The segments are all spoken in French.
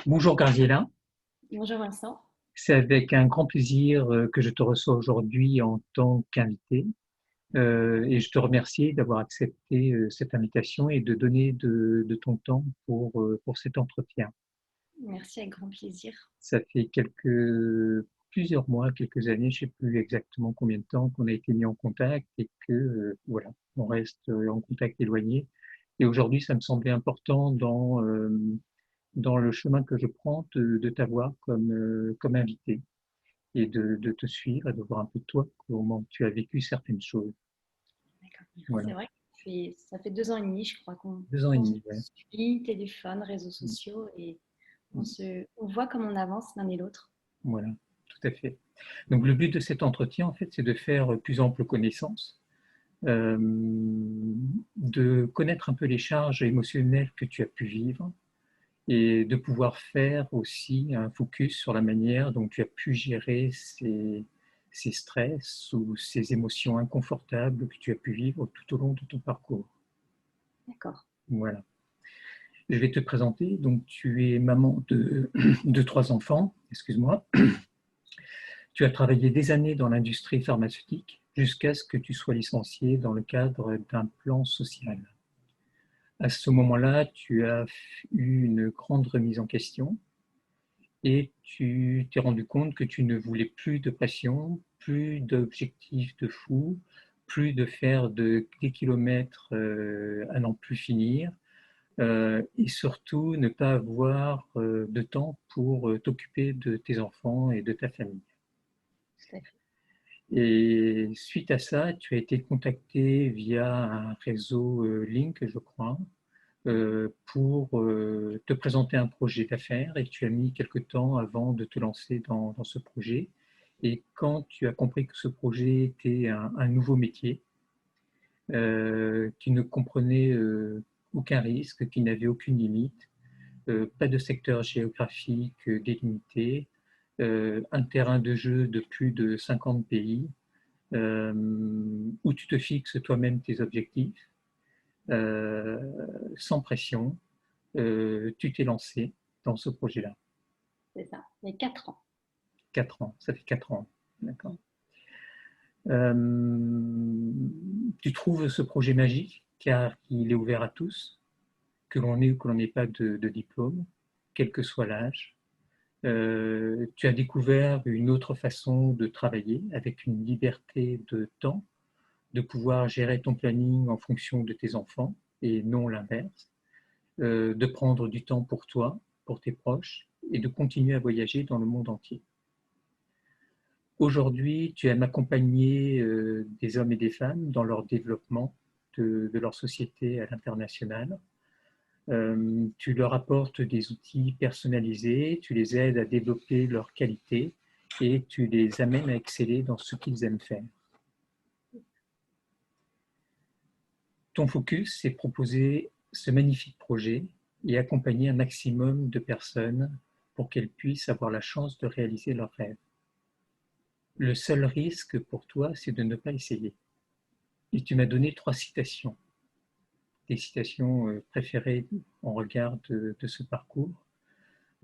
Bonjour Graziella, Bonjour Vincent. c'est avec un grand plaisir que je te reçois aujourd'hui en tant qu'invité et je te remercie d'avoir accepté cette invitation et de donner de ton temps pour cet entretien. Merci avec grand plaisir. Ça fait plusieurs mois, quelques années, je ne sais plus exactement combien de temps qu'on a été mis en contact et que voilà, on reste en contact éloigné. Et aujourd'hui, ça me semblait important dans le chemin que je prends de t'avoir comme invité et de te suivre et de voir un peu de toi, comment tu as vécu certaines choses. D'accord. Voilà, C'est vrai que ça fait 2 ans et demi, je crois, qu'on 2 ans et qu'on se demi, ouais. suit, téléphone, réseaux sociaux, et on voit comme on avance l'un et l'autre. Voilà, tout à fait. Donc le but de cet entretien, en fait, c'est de faire plus ample connaissance, euh, de connaître un peu les charges émotionnelles que tu as pu vivre et de pouvoir faire aussi un focus sur la manière dont tu as pu gérer ces stress ou ces émotions inconfortables que tu as pu vivre tout au long de ton parcours. D'accord. Voilà. Je vais te présenter. Donc, tu es maman de 3 enfants, excuse-moi. Tu as travaillé des années dans l'industrie pharmaceutique jusqu'à ce que tu sois licenciée dans le cadre d'un plan social. À ce moment-là, tu as eu une grande remise en question et tu t'es rendu compte que tu ne voulais plus de pression, plus d'objectifs de fou, plus de faire des kilomètres à n'en plus finir, et surtout ne pas avoir de temps pour t'occuper de tes enfants et de ta famille. Tout à fait. Et suite à ça, tu as été contacté via un réseau Link, je crois, pour te présenter un projet d'affaires et tu as mis quelque temps avant de te lancer dans ce projet. Et quand tu as compris que ce projet était un nouveau métier, qui ne comprenait aucun risque, qui n'avait aucune limite, pas de secteur géographique délimité, un terrain de jeu de plus de 50 pays, euh, où tu te fixes toi-même tes objectifs, euh, sans pression, tu t'es lancé dans ce projet-là. C'est ça. Il y a 4 ans. 4 ans, ça fait 4 ans. D'accord. Tu trouves ce projet magique car il est ouvert à tous, que l'on ait ou que l'on n'ait pas de diplôme, quel que soit l'âge. Tu as découvert une autre façon de travailler avec une liberté de temps, de pouvoir gérer ton planning en fonction de tes enfants et non l'inverse, de prendre du temps pour toi, pour tes proches et de continuer à voyager dans le monde entier. Aujourd'hui, tu aimes accompagner des hommes et des femmes dans leur développement de leur société à l'international. Tu leur apportes des outils personnalisés, tu les aides à développer leurs qualités et tu les amènes à exceller dans ce qu'ils aiment faire. Ton focus, c'est proposer ce magnifique projet et accompagner un maximum de personnes pour qu'elles puissent avoir la chance de réaliser leurs rêves. Le seul risque pour toi, c'est de ne pas essayer. Et tu m'as donné 3 citations, des citations préférées en regard de ce parcours.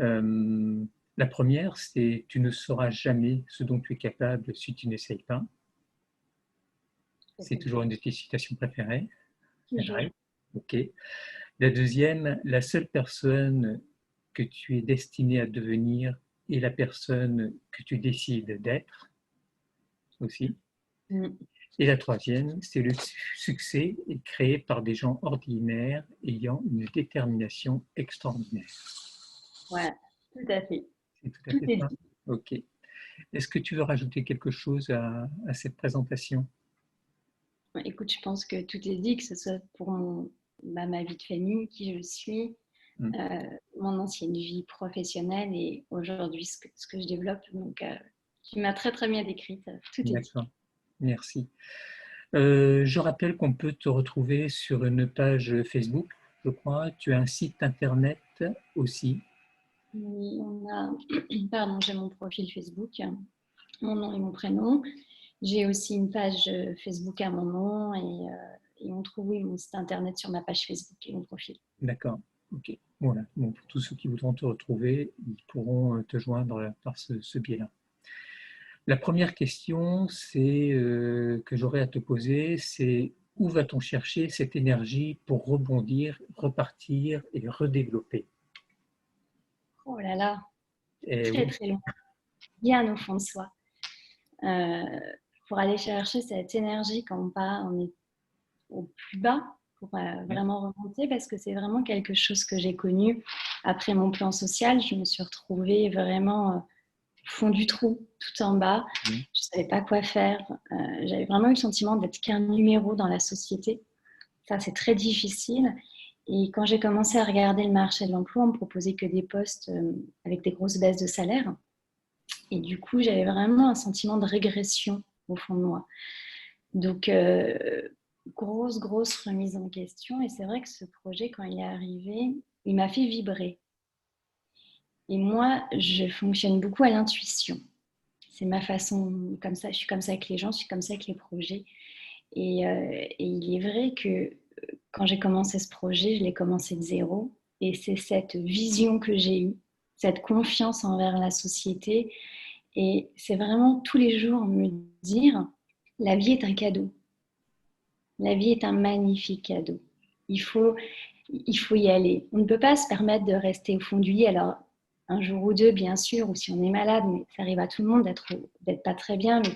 Euh, la première, c'est tu ne sauras jamais ce dont tu es capable si tu n'essayes pas. Tout à C'est fait. toujours une de tes citations préférées. Toujours. Right. Ok. La deuxième, la seule personne que tu es destiné à devenir est la personne que tu décides d'être aussi. Mm. Et la troisième, c'est le succès est créé par des gens ordinaires ayant une détermination extraordinaire. Ouais, tout à fait. C'est tout à Tout fait est ça. dit. Ok. Est-ce que tu veux rajouter quelque chose à cette présentation? Écoute, je pense que tout est dit, que ce soit pour ma vie de famille, qui je suis, Hmm. euh, mon ancienne vie professionnelle et aujourd'hui ce que je développe. Donc, tu m'as très très bien décrite. Tout est dit. D'accord. Merci. Je rappelle qu'on peut te retrouver sur une page Facebook, je crois. Tu as un site internet aussi. Oui, pardon, j'ai mon profil Facebook, mon nom et mon prénom. J'ai aussi une page Facebook à mon nom et on trouve oui, mon site internet sur ma page Facebook et mon profil. D'accord. Ok. Voilà, donc pour tous ceux qui voudront te retrouver, ils pourront te joindre par ce biais-là. La première question que j'aurais à te poser, c'est où va-t-on chercher cette énergie pour rebondir, repartir et redévelopper? Oh là là, Eh très oui, très loin, bien au fond de soi. Euh, pour aller chercher cette énergie quand on est au plus bas, pour vraiment remonter, parce que c'est vraiment quelque chose que j'ai connu après mon plan social. Je me suis retrouvée vraiment au fond du trou, tout en bas. Je ne savais pas quoi faire. J'avais vraiment eu le sentiment d'être qu'un numéro dans la société. Ça, c'est très difficile. Et quand j'ai commencé à regarder le marché de l'emploi, on me proposait que des postes avec des grosses baisses de salaire. Et du coup, j'avais vraiment un sentiment de régression au fond de moi. Donc, grosse remise en question. Et c'est vrai que ce projet, quand il est arrivé, il m'a fait vibrer. Et moi, je fonctionne beaucoup à l'intuition. C'est ma façon, comme ça, je suis comme ça avec les gens, je suis comme ça avec les projets. Et il est vrai que quand j'ai commencé ce projet, je l'ai commencé de zéro. Et c'est cette vision que j'ai eue, cette confiance envers la société. Et c'est vraiment tous les jours me dire, la vie est un cadeau. La vie est un magnifique cadeau. Il faut, il faut y aller. On ne peut pas se permettre de rester au fond du lit. Alors, un jour ou deux, bien sûr, ou si on est malade, mais ça arrive à tout le monde d'être pas très bien, mais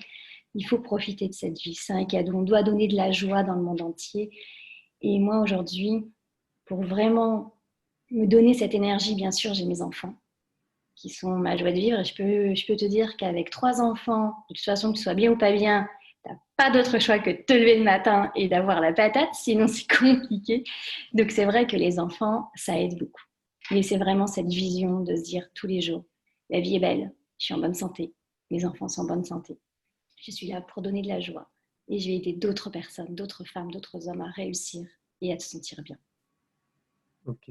il faut profiter de cette vie. C'est un cadeau. On doit donner de la joie dans le monde entier. Et moi, aujourd'hui, pour vraiment me donner cette énergie, bien sûr, j'ai mes enfants qui sont ma joie de vivre. Et je peux te dire qu'avec 3 enfants, de toute façon, que tu sois bien ou pas bien, tu n'as pas d'autre choix que de te lever le matin et d'avoir la patate, sinon c'est compliqué. Donc c'est vrai que les enfants, ça aide beaucoup. Mais c'est vraiment cette vision de se dire tous les jours, la vie est belle, je suis en bonne santé, mes enfants sont en bonne santé. Je suis là pour donner de la joie. Et je vais aider d'autres personnes, d'autres femmes, d'autres hommes à réussir et à se sentir bien. ok.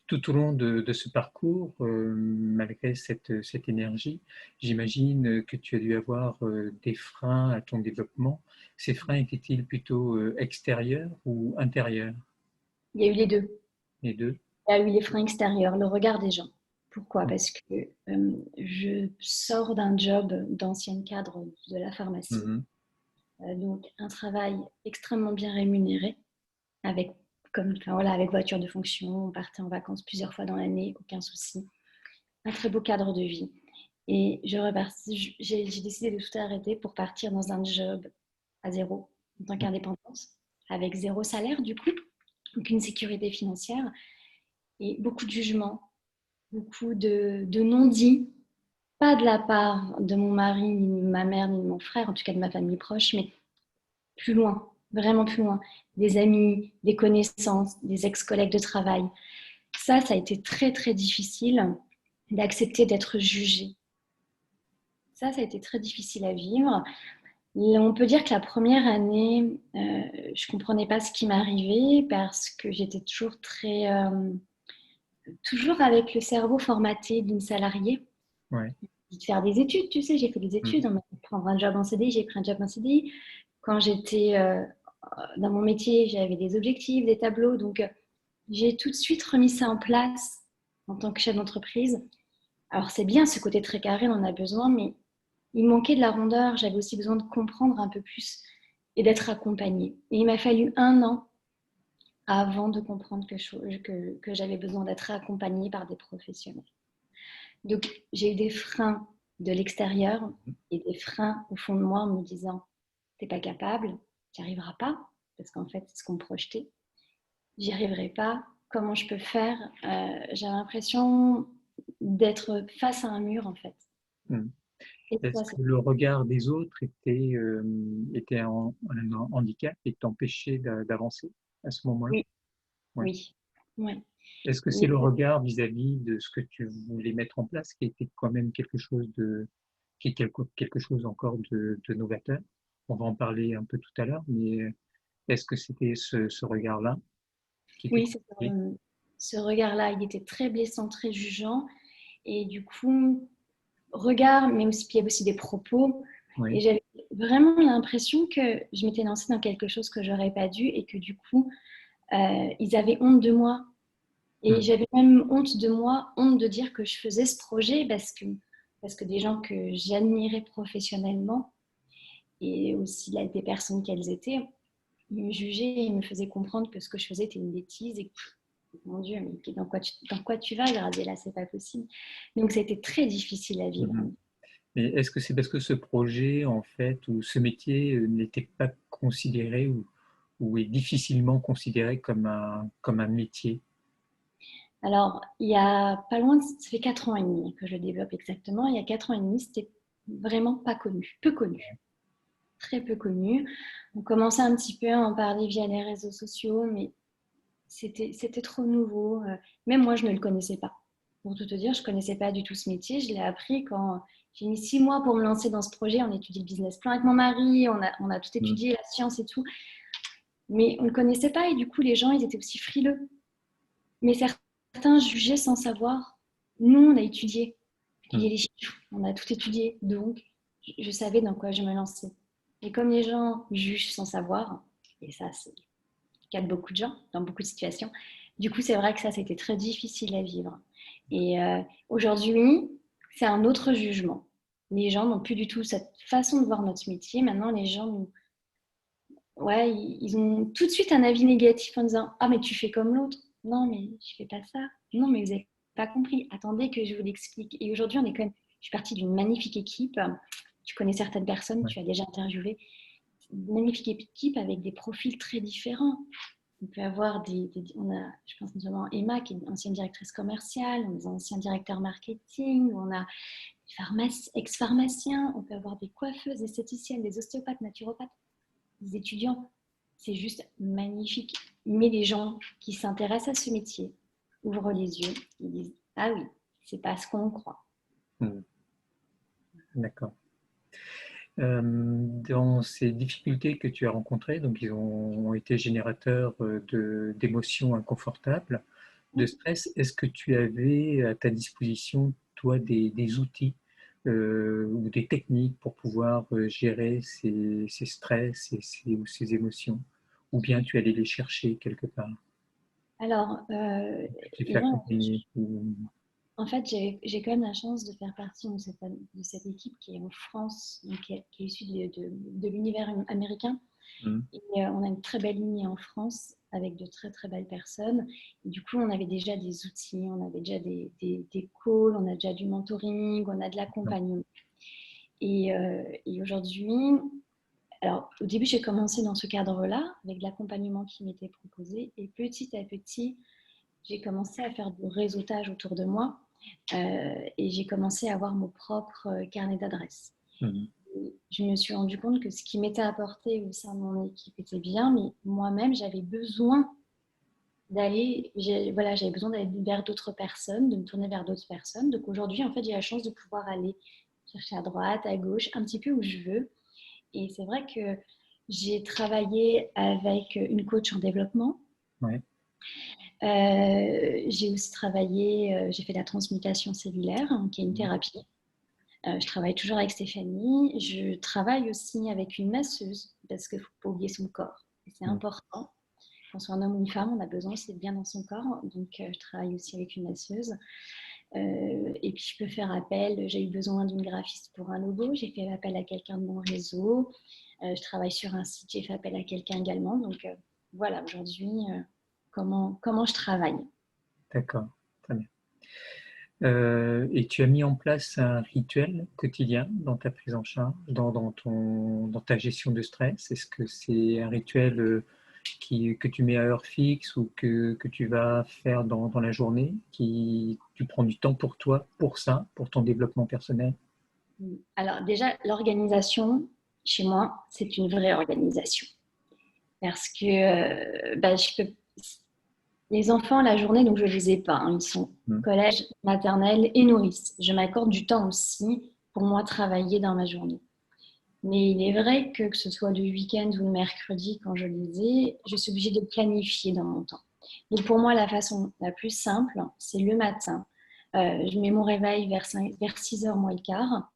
Tout au long de ce parcours, malgré cette énergie, j'imagine que tu as dû avoir des freins à ton développement. Ces freins étaient-ils plutôt extérieurs ou intérieurs? Il y a eu les deux. Les deux? Il y a eu les freins extérieurs, le regard des gens. Pourquoi? Parce que je sors d'un job d'ancienne cadre de la pharmacie, Mhm. donc un travail extrêmement bien rémunéré, avec, avec voiture de fonction, on partait en vacances plusieurs fois dans l'année, aucun souci, un très beau cadre de vie. Et j'ai décidé de tout arrêter pour partir dans un job à zéro, en tant qu'indépendante, avec zéro salaire du coup, donc une sécurité financière et beaucoup de jugements, beaucoup de non-dits, pas de la part de mon mari, ni de ma mère, ni de mon frère, en tout cas de ma famille proche, mais plus loin, vraiment plus loin. Des amis, des connaissances, des ex-collègues de travail. Ça a été très, très difficile d'accepter d'être jugée. Ça a été très difficile à vivre. Et on peut dire que la première année, je ne comprenais pas ce qui m'arrivait parce que j'étais toujours avec le cerveau formaté d'une salariée. Ouais. De faire des études, tu sais, j'ai fait des études, Mhm. on m'a dit de prendre un job en CDI, j'ai pris un job en CDI. Quand j'étais dans mon métier, j'avais des objectifs, des tableaux, donc j'ai tout de suite remis ça en place en tant que chef d'entreprise. Alors c'est bien ce côté très carré, on en a besoin, mais il manquait de la rondeur, j'avais aussi besoin de comprendre un peu plus et d'être accompagnée. Et il m'a fallu 1 an avant de comprendre que j'avais besoin d'être accompagnée par des professionnels. Donc, j'ai eu des freins de l'extérieur et des freins au fond de moi en me disant, t'es pas capable, tu n'y arriveras pas, parce qu'en fait, c'est ce qu'on me projetait. J'y arriverai pas, comment je peux faire? J'ai l'impression d'être face à un mur, en fait. Mhm. Et Est-ce ça, que le regard des autres était un handicap et t'empêchait d'avancer à ce moment-là? oui, Ouais. oui, oui. Est-ce que c'est le regard vis-à-vis de ce que tu voulais mettre en place qui était quand même qui est quelque chose encore de novateur? On va en parler un peu tout à l'heure, mais est-ce que c'était ce regard-là qui était Oui, compliqué? ce regard-là, il était très blessant, très jugeant. Et du coup, regard, mais aussi, puis il y avait aussi des propos. Et Oui. j'avais vraiment l'impression que je m'étais lancée dans quelque chose que j'aurais pas dû et que du coup, ils avaient honte de moi Et j'avais même honte de moi, honte de dire que je faisais ce projet parce que des gens que j'admirais professionnellement et aussi là, des personnes qu'elles étaient, ils me jugeaient et me faisaient comprendre que ce que je faisais était une bêtise et que, mon Dieu, mais dans quoi tu vas, Gradella, c'est pas possible. Donc, c'était très difficile à vivre. Et est-ce que c'est parce que ce projet, en fait, ou ce métier n'était pas considéré ou est difficilement considéré comme un métier? Alors, il y a pas loin, ça fait 4 ans et demi que je le développe exactement. Il y a 4 ans et demi, c'était vraiment pas connu, peu connu, très peu connu. On commençait un petit peu à en parler via les réseaux sociaux, mais c'était trop nouveau. Même moi, je ne le connaissais pas. Pour tout te dire, je ne connaissais pas du tout ce métier. Je l'ai appris quand j'ai mis 6 mois pour me lancer dans ce projet. On étudie le business plan avec mon mari, on a tout étudié, la science et tout. Mais on ne le connaissait pas et du coup, les gens, ils étaient aussi frileux. Mais certains jugeaient sans savoir. Nous, on a étudié les chiffres, on a tout étudié. Donc, je savais dans quoi je me lançais. Et comme les gens jugent sans savoir, et ça, c'est le cas de beaucoup de gens, dans beaucoup de situations, du coup, c'est vrai que ça, c'était très difficile à vivre. Et aujourd'hui, c'est un autre jugement. Les gens n'ont plus du tout cette façon de voir notre métier. Maintenant, les gens nous, ouais, ils ont tout de suite un avis négatif en disant ah mais tu fais comme l'autre. Non mais je fais pas ça. Non mais vous avez pas compris. Attendez que je vous l'explique. Et aujourd'hui on est quand même. Je suis partie d'une magnifique équipe. Tu connais certaines personnes, Ouais. tu as déjà interviewé. Une magnifique équipe avec des profils très différents. On peut avoir on a, je pense notamment Emma qui est une ancienne directrice commerciale, on a des anciens directeurs marketing, on a ex-pharmaciens, on peut avoir des coiffeuses, esthéticiennes, des ostéopathes, naturopathes, des étudiants. C'est juste magnifique. Mais les gens qui s'intéressent à ce métier ouvrent les yeux et disent ah oui, c'est pas ce qu'on croit. D'accord. Dans ces difficultés que tu as rencontrées, donc ils ont été générateurs d'émotions inconfortables, de stress, est-ce que tu avais à ta disposition, toi, des outils ou des techniques pour pouvoir gérer ces stress ou ces émotions? Ou bien tu allais les chercher quelque part? Alors, Tu te fais Yvan, accompagner en fait, j'ai quand même la chance de faire partie de cette équipe qui est en France, donc qui est issue de l'univers américain. Et on a une très belle lignée en France avec de très très belles personnes. Et du coup, on avait déjà des outils, on avait déjà des calls, on a déjà du mentoring, on a de l'accompagnement. Et aujourd'hui, alors au début, j'ai commencé dans ce cadre-là, avec de l'accompagnement qui m'était proposé. Et petit à petit, j'ai commencé à faire du réseautage autour de moi et j'ai commencé à avoir mon propre carnet d'adresses. Je me suis rendu compte que ce qui m'était apporté au sein de mon équipe était bien, mais moi-même, j'avais besoin j'avais besoin d'aller vers d'autres personnes, de me tourner vers d'autres personnes. Donc aujourd'hui, en fait, j'ai la chance de pouvoir aller chercher à droite, à gauche, un petit peu où je veux. Et c'est vrai que j'ai travaillé avec une coach en développement. Ouais. J'ai aussi travaillé, j'ai fait la transmutation cellulaire, hein, qui est une thérapie. Je travaille toujours avec Stéphanie. Je travaille aussi avec une masseuse parce qu'il ne faut pas oublier son corps. C'est important. Qu'on soit un homme ou une femme, on a besoin aussi d'être bien dans son corps. Donc, je travaille aussi avec une masseuse. Et puis, je peux faire appel. J'ai eu besoin d'une graphiste pour un logo. J'ai fait appel à quelqu'un de mon réseau. Je travaille sur un site. J'ai fait appel à quelqu'un également. Donc, voilà, aujourd'hui, comment je travaille. D'accord, très bien. Et tu as mis en place un rituel quotidien dans ta prise en charge, dans ta gestion de stress? Est-ce que c'est un rituel que tu mets à heure fixe ou que tu vas faire dans la journée, tu prends du temps pour toi, pour ça, pour ton développement personnel? Alors déjà, l'organisation, chez moi, c'est une vraie organisation. Parce que les enfants, la journée, donc je ne les ai pas. Hein. Ils sont collège, maternelle et nourrice. Je m'accorde du temps aussi pour moi travailler dans ma journée. Mais il est vrai que ce soit le week-end ou le mercredi, quand je les ai, je suis obligée de planifier dans mon temps. Donc pour moi, la façon la plus simple, c'est le matin. Je mets mon réveil vers 6h moins le quart.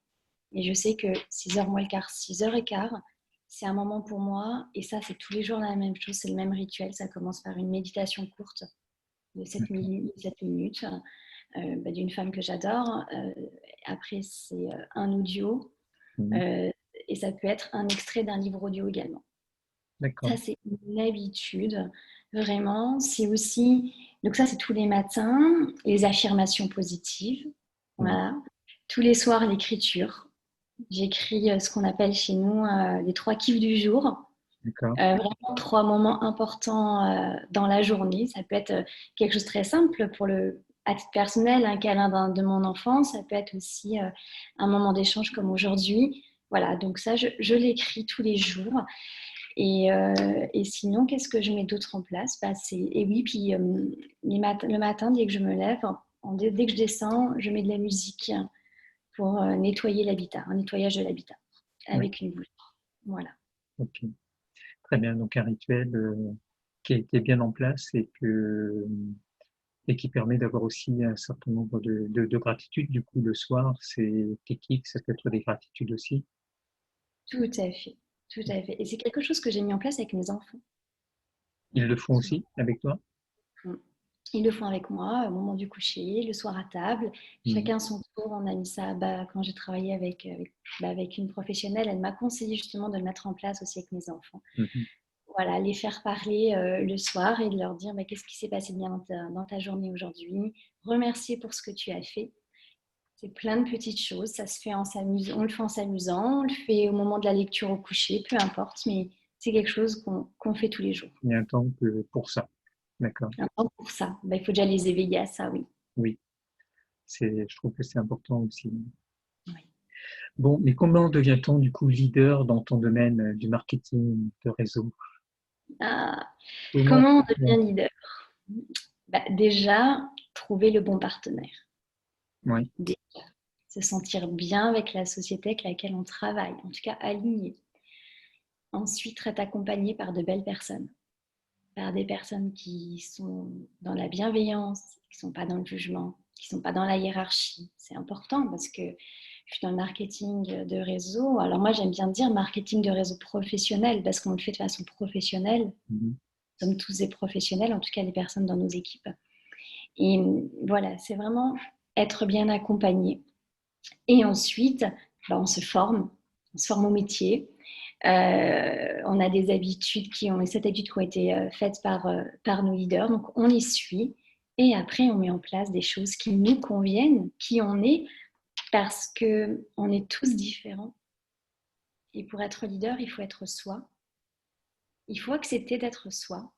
Et je sais que 6h moins le quart, 6h15, c'est un moment pour moi. Et ça, c'est tous les jours la même chose, c'est le même rituel. Ça commence par une méditation courte de 7 minutes d'une femme que j'adore. Après, c'est un audio Mhm. euh, et ça peut être un extrait d'un livre audio également. D'accord. Ça, c'est une habitude, vraiment. C'est aussi, donc ça, c'est tous les matins, les affirmations positives. Mhm. Voilà. Tous les soirs, l'écriture. J'écris ce qu'on appelle chez nous les 3 kiffs du jour. D'accord. Vraiment 3 moments importants dans la journée. Ça peut être quelque chose de très simple à titre personnel, un câlin de mon enfant. Ça peut être aussi un moment d'échange comme aujourd'hui. Voilà, donc ça, je l'écris tous les jours. Et sinon, qu'est-ce que je mets d'autre en place? Et oui, puis le matin, dès que je me lève, dès que je descends, je mets de la musique pour nettoyer l'habitat, un nettoyage de l'habitat Oui. avec une bougie. Voilà. Ok. Très bien. Donc un rituel qui est bien en place et qui permet d'avoir aussi un certain nombre de gratitudes. Du coup, le soir, c'est tes kicks, ça peut être des gratitudes aussi. Tout à fait. Tout à fait. Et c'est quelque chose que j'ai mis en place avec mes enfants. Ils le font aussi avec toi? Mm. Ils le font avec moi au moment du coucher, le soir à table. Mhm. Chacun son tour. On a mis ça quand j'ai travaillé avec une professionnelle. Elle m'a conseillé justement de le mettre en place aussi avec mes enfants. Mhm. Voilà, les faire parler le soir et de leur dire qu'est-ce qui s'est passé de bien dans ta journée aujourd'hui. Remercier pour ce que tu as fait. C'est plein de petites choses. Ça se fait on le fait en s'amusant, on le fait au moment de la lecture au coucher, peu importe, mais c'est quelque chose qu'on fait tous les jours. Il y a un temps pour ça. D'accord. Un temps pour ça. Il faut déjà les éveiller à ça, oui. Oui. Je trouve que c'est important aussi. Oui. Bon, mais comment devient-on du coup leader dans ton domaine du marketing de réseau? Ah, Comment? comment on devient leader? Déjà, trouver le bon partenaire. Oui. Déjà, se sentir bien avec la société avec laquelle on travaille, en tout cas aligné. Ensuite, être accompagné par de belles personnes, par des personnes qui sont dans la bienveillance, qui ne sont pas dans le jugement, qui ne sont pas dans la hiérarchie. C'est important parce que je suis dans le marketing de réseau. Alors moi, j'aime bien dire marketing de réseau professionnel parce qu'on le fait de façon professionnelle. Mhm. Nous sommes tous des professionnels, en tout cas les personnes dans nos équipes. Et voilà, c'est vraiment être bien accompagné. Et ensuite, on se forme. On se forme au métier. On a des habitudes cette habitude qui ont été faites par nos leaders. Donc, on les suit. Et après, on met en place des choses qui nous conviennent, qui on est, parce qu'on est tous différents. Et pour être leader, il faut être soi. Il faut accepter d'être soi.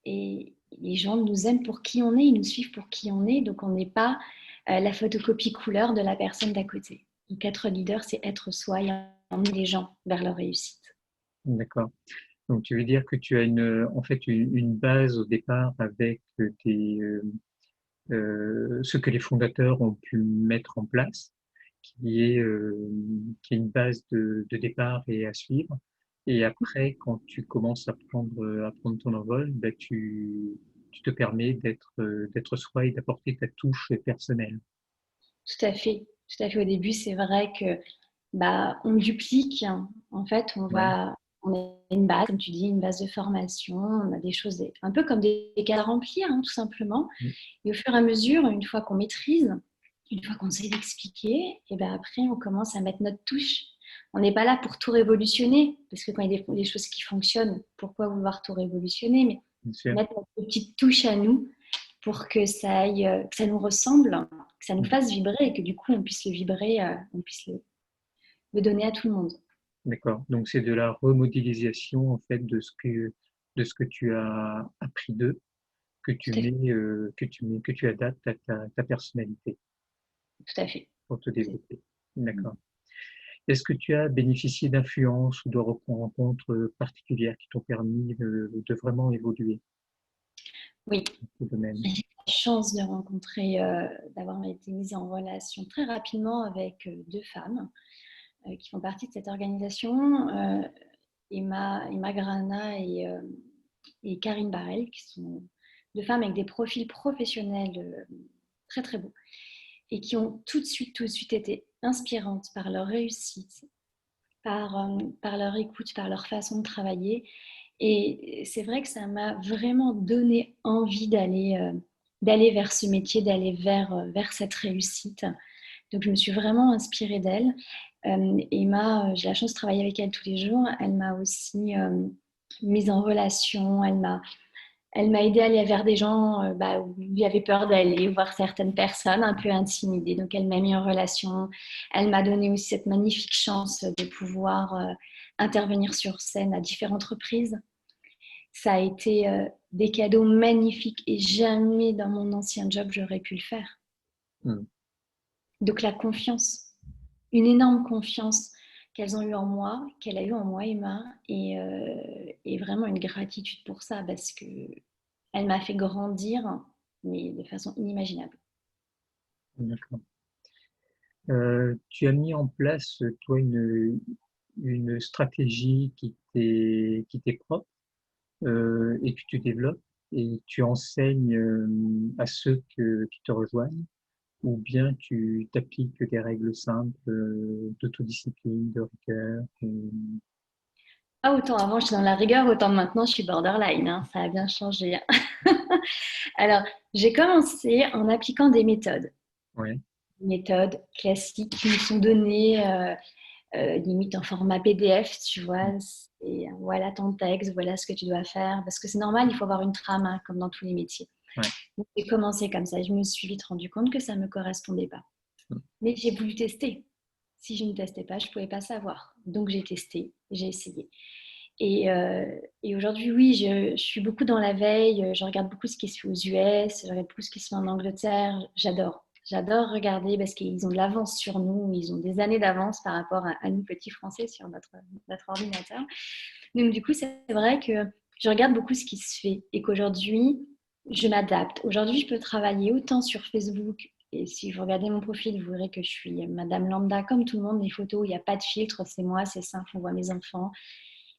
Et les gens nous aiment pour qui on est, ils nous suivent pour qui on est. Donc, on n'est pas la photocopie couleur de la personne d'à côté. Donc, être leader, c'est être soi et emmener les gens vers leur réussite. D'accord. Donc, tu veux dire que tu as en fait une base au départ avec ce que les fondateurs ont pu mettre en place, qui est une base de départ et à suivre. Et après, quand tu commences à prendre ton envol, ben, tu te permets d'être soi et d'apporter ta touche personnelle. Tout à fait. Tout à fait. Au début, c'est vrai que on duplique. En fait, Ouais. on a une base, comme tu dis, une base de formation. On a des choses un peu comme des cases à remplir, tout simplement. Mm. Et au fur et à mesure, une fois qu'on maîtrise, une fois qu'on sait l'expliquer, et après, on commence à mettre notre touche. On n'est pas là pour tout révolutionner, parce que quand il y a des choses qui fonctionnent, pourquoi vouloir tout révolutionner? Mais Bien sûr. mettre notre petite touche à nous pour que que ça nous ressemble, que ça nous Mm. fasse vibrer et que du coup, on puisse le vibrer, on puisse le donner à tout le monde. D'accord. Donc, c'est de la remodélisation, en fait, de ce que tu as appris d'eux, que tu Tout à fait. mets, que tu adaptes à ta personnalité Tout à fait. pour te développer. D'accord. Mm. Est-ce que tu as bénéficié d'influences ou de rencontres particulières qui t'ont permis de vraiment évoluer Oui, dans ce domaine? j'ai eu la chance de rencontrer, d'avoir été mise en relation très rapidement avec 2 femmes qui font partie de cette organisation, Emma Grana et Karine Barrel, qui sont 2 femmes avec des profils professionnels très très beaux et qui ont tout de suite été inspirantes par leur réussite, par leur écoute, par leur façon de travailler. Et c'est vrai que ça m'a vraiment donné envie d'aller vers ce métier, d'aller vers cette réussite. Donc, je me suis vraiment inspirée d'elle. J'ai la chance de travailler avec elle tous les jours. Elle m'a aussi mise en relation. Elle m'a aidée à aller vers des gens où il y avait peur d'aller, voir certaines personnes un peu intimidées. Donc, elle m'a mis en relation. Elle m'a donné aussi cette magnifique chance de pouvoir intervenir sur scène à différentes reprises. Ça a été des cadeaux magnifiques et jamais dans mon ancien job, j'aurais pu le faire. Mm. Donc, la confiance, une énorme confiance qu'elles ont eu en moi, qu'elle a eu en moi, Emma, et vraiment une gratitude pour ça parce que elle m'a fait grandir, mais de façon inimaginable. D'accord. Tu as mis en place, toi, une stratégie qui t'est propre et que tu développes et tu enseignes à ceux qui te rejoignent, ou bien tu t'appliques des règles simples d'autodiscipline, de rigueur. Ah, autant avant, je suis dans la rigueur, autant maintenant, je suis borderline. Hein, ça a bien changé. Alors, j'ai commencé en appliquant des méthodes. Ouais. Des méthodes classiques qui nous sont données, limite en format PDF, tu vois. C'est, voilà ton texte, voilà ce que tu dois faire. Parce que c'est normal, il faut avoir une trame, hein, comme dans tous les métiers. Ouais. Donc, j'ai commencé comme ça. Je me suis vite rendu compte que ça ne me correspondait pas. Mais j'ai voulu tester. Si je ne testais pas, je ne pouvais pas savoir. Donc, j'ai testé, j'ai essayé. Et aujourd'hui, oui, je suis beaucoup dans la veille. Je regarde beaucoup ce qui se fait aux US, je regarde beaucoup ce qui se fait en Angleterre. J'adore. J'adore regarder parce qu'ils ont de l'avance sur nous. Ils ont des années d'avance par rapport à nous, petits Français, sur notre ordinateur. Donc, du coup, c'est vrai que je regarde beaucoup ce qui se fait et qu'aujourd'hui, je m'adapte. Aujourd'hui, je peux travailler autant sur Facebook. Et si vous regardez mon profil, vous verrez que je suis Madame Lambda, comme tout le monde. Mes photos, il n'y a pas de filtre, c'est moi, c'est simple, on voit mes enfants.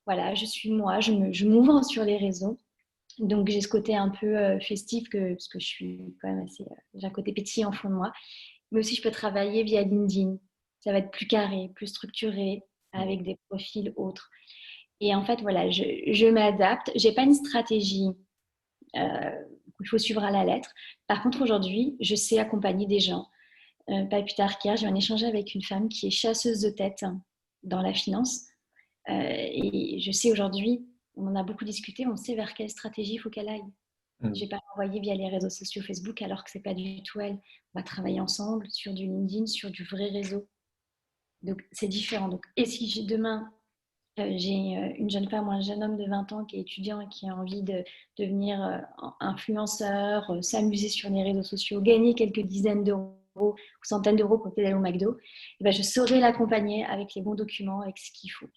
Voilà, je suis moi, je m'ouvre sur les réseaux. Donc j'ai ce côté un peu festif parce que je suis quand même assez, j'ai un côté pétillant en fond de moi. Mais aussi je peux travailler via LinkedIn. Ça va être plus carré, plus structuré, avec des profils autres. Et en fait, voilà, je m'adapte. J'ai pas une stratégie qu'il faut suivre à la lettre. Par contre, aujourd'hui, je sais accompagner des gens. Pas plus tard qu'hier, j'ai un échange avec une femme qui est chasseuse de tête dans la finance. Et je sais aujourd'hui, on en a beaucoup discuté, on sait vers quelle stratégie il faut qu'elle aille. Je Mm. ne vais pas l'envoyer via les réseaux sociaux Facebook alors que ce n'est pas du tout elle. On va travailler ensemble sur du LinkedIn, sur du vrai réseau. Donc, c'est différent. Donc, et si demain, j'ai une jeune femme ou un jeune homme de 20 ans qui est étudiant et qui a envie de devenir influenceur, s'amuser sur les réseaux sociaux, gagner quelques dizaines d'euros ou centaines d'euros pour aller au McDo, et ben, je saurai l'accompagner avec les bons documents, avec ce qu'il faut.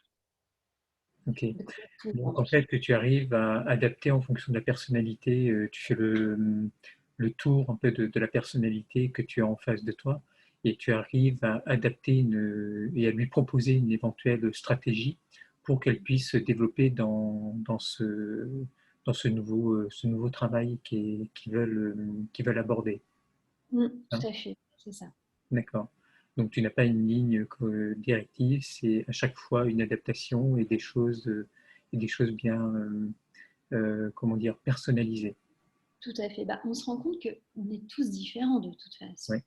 Ok. Donc, tout Donc en aujourd'hui. fait, que tu arrives à adapter en fonction de la personnalité, tu fais le tour un peu de la personnalité que tu as en face de toi et tu arrives à adapter et à lui proposer une éventuelle stratégie pour qu'elle puisse se développer dans ce nouveau travail qu'ils veulent aborder. Hein. Tout à fait, c'est ça. D'accord. Donc tu n'as pas une ligne directive, c'est à chaque fois une adaptation et des choses bien, comment dire, personnalisées. Tout à fait. Bah, on se rend compte qu'on est tous différents de toute façon. Ouais.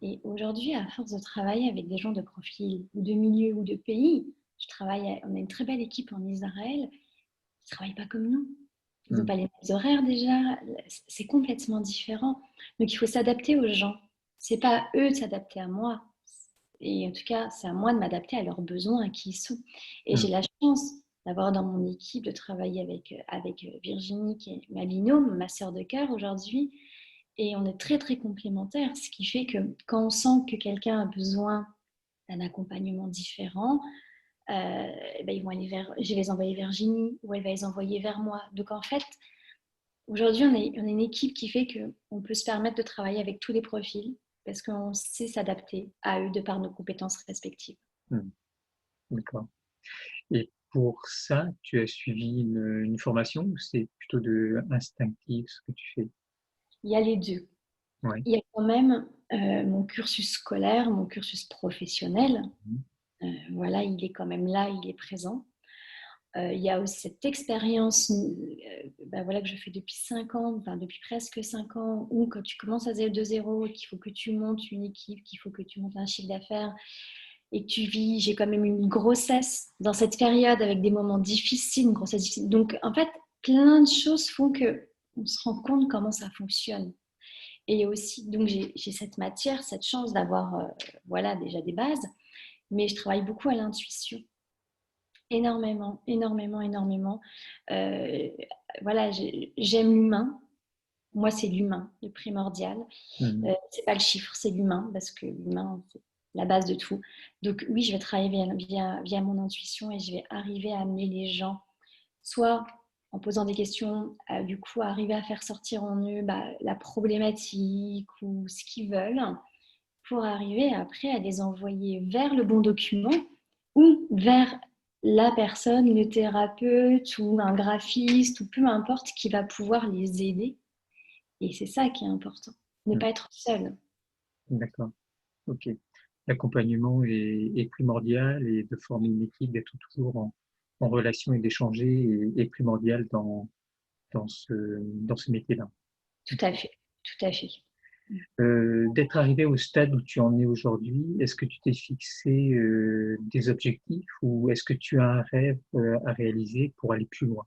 Et aujourd'hui, à force de travailler avec des gens de profil ou de milieu ou de pays, on a une très belle équipe en Israël, ils ne travaillent pas comme nous. Ils n'ont Mm. pas les mêmes horaires déjà, c'est complètement différent. Donc il faut s'adapter aux gens. C'est pas à eux de s'adapter à moi. Et en tout cas, c'est à moi de m'adapter à leurs besoins, à qui ils sont. Et j'ai Mm. la chance d'avoir dans mon équipe, de travailler avec Virginie, qui est ma binôme, ma sœur de cœur aujourd'hui. Et on est très, très complémentaires, ce qui fait que quand on sent que quelqu'un a besoin d'un accompagnement différent, ben ils vont aller je vais les envoyer vers Virginie ou elle va les envoyer vers moi. Donc en fait, aujourd'hui, on est une équipe qui fait qu'on peut se permettre de travailler avec tous les profils parce qu'on sait s'adapter à eux de par nos compétences respectives. Mm. D'accord. Et pour ça, tu as suivi une formation ou c'est plutôt de instinctif ce que tu fais? Il y a les deux. Ouais. Il y a quand même mon cursus scolaire, mon cursus professionnel. Mm. Voilà, il est quand même là, il est présent. Il y a aussi cette expérience voilà, que je fais depuis 5 ans, enfin depuis presque 5 ans, où quand tu commences de zéro, qu'il faut que tu montes une équipe, qu'il faut que tu montes un chiffre d'affaires et que tu vis, j'ai quand même une grossesse dans cette période avec des moments difficiles, une grossesse difficile. Donc en fait, plein de choses font qu'on se rend compte comment ça fonctionne. Et aussi, donc j'ai cette matière, cette chance d'avoir voilà, déjà des bases, mais je travaille beaucoup à l'intuition. Énormément, énormément, énormément. Euh, voilà, j'aime l'humain. Moi, c'est l'humain, le primordial. C'est pas le chiffre, c'est l'humain, parce que l'humain, c'est la base de tout. Donc oui, je vais travailler via mon intuition et je vais arriver à amener les gens, soit en posant des questions, du coup, arriver à faire sortir en eux la problématique ou ce qu'ils veulent, pour arriver après à les envoyer vers le bon document ou vers la personne, le thérapeute ou un graphiste ou peu importe qui va pouvoir les aider. Et c'est ça qui est important, ne pas être seul. D'accord. Ok. L'accompagnement est primordial et de former une équipe, d'être toujours en relation et d'échanger est primordial dans ce métier-là. Tout à fait, tout à fait. D'être arrivé au stade où tu en es aujourd'hui, est-ce que tu t'es fixé des objectifs ou est-ce que tu as un rêve à réaliser pour aller plus loin?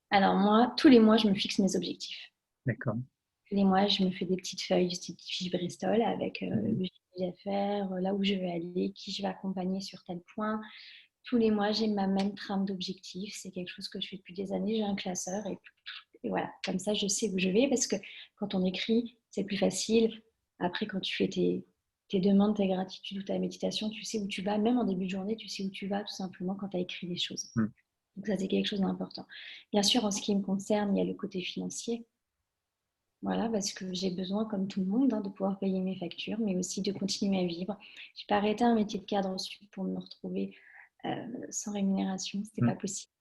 Alors moi, tous les mois, je me fixe mes objectifs. D'accord. Tous les mois, je me fais des petites feuilles, des petites fiches Bristol avec Mhm. le chiffre d'affaires, là où je veux aller, qui je vais accompagner sur tel point. Tous les mois, j'ai ma même trame d'objectifs. C'est quelque chose que je fais depuis des années. J'ai un classeur et voilà, comme ça, je sais où je vais parce que quand on écrit, c'est plus facile. Après, quand tu fais tes demandes, tes gratitudes ou ta méditation, tu sais où tu vas. Même en début de journée, tu sais où tu vas tout simplement quand tu as écrit des choses. Mhm. Donc ça, c'est quelque chose d'important. Bien sûr, en ce qui me concerne, il y a le côté financier. Voilà, parce que j'ai besoin, comme tout le monde, de pouvoir payer mes factures, mais aussi de continuer à vivre. Je n'ai pas arrêté un métier de cadre ensuite pour me retrouver sans rémunération. Ce n'était pas possible.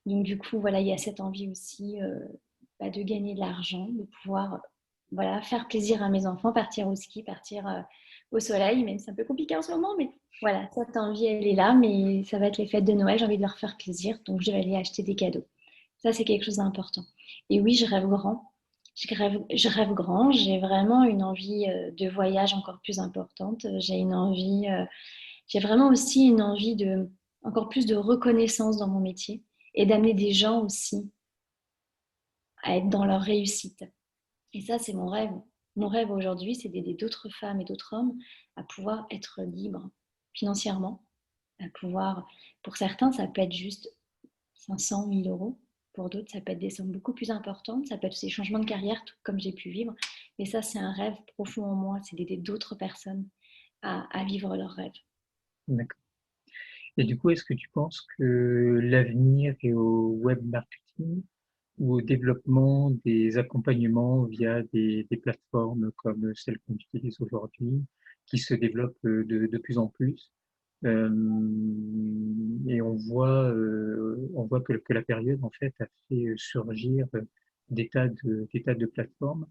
Donc, du coup, voilà, il y a cette envie aussi de gagner de l'argent, de pouvoir voilà, faire plaisir à mes enfants, partir au ski, partir au soleil, même si c'est un peu compliqué en ce moment, mais voilà, cette envie, elle est là, mais ça va être les fêtes de Noël, j'ai envie de leur faire plaisir, donc je vais aller acheter des cadeaux. Ça, c'est quelque chose d'important. Et oui, je rêve grand. Je rêve grand. J'ai vraiment une envie de voyage encore plus importante. J'ai vraiment aussi une envie de encore plus de reconnaissance dans mon métier et d'amener des gens aussi à être dans leur réussite. Et ça, c'est mon rêve. Mon rêve aujourd'hui, c'est d'aider d'autres femmes et d'autres hommes à pouvoir être libres financièrement, à pouvoir, pour certains, ça peut être juste 500 000 euros. Pour d'autres, ça peut être des sommes beaucoup plus importantes. Ça peut être ces changements de carrière, tout comme j'ai pu vivre. Et ça, c'est un rêve profond en moi, c'est d'aider d'autres personnes à vivre leurs rêves. D'accord. Et du coup, est-ce que tu penses que l'avenir est au web marketing ou au développement des accompagnements via des plateformes comme celles qu'on utilise aujourd'hui, qui se développent de plus en plus? Euh, et on voit que la période, en fait, a fait surgir des tas de plateformes.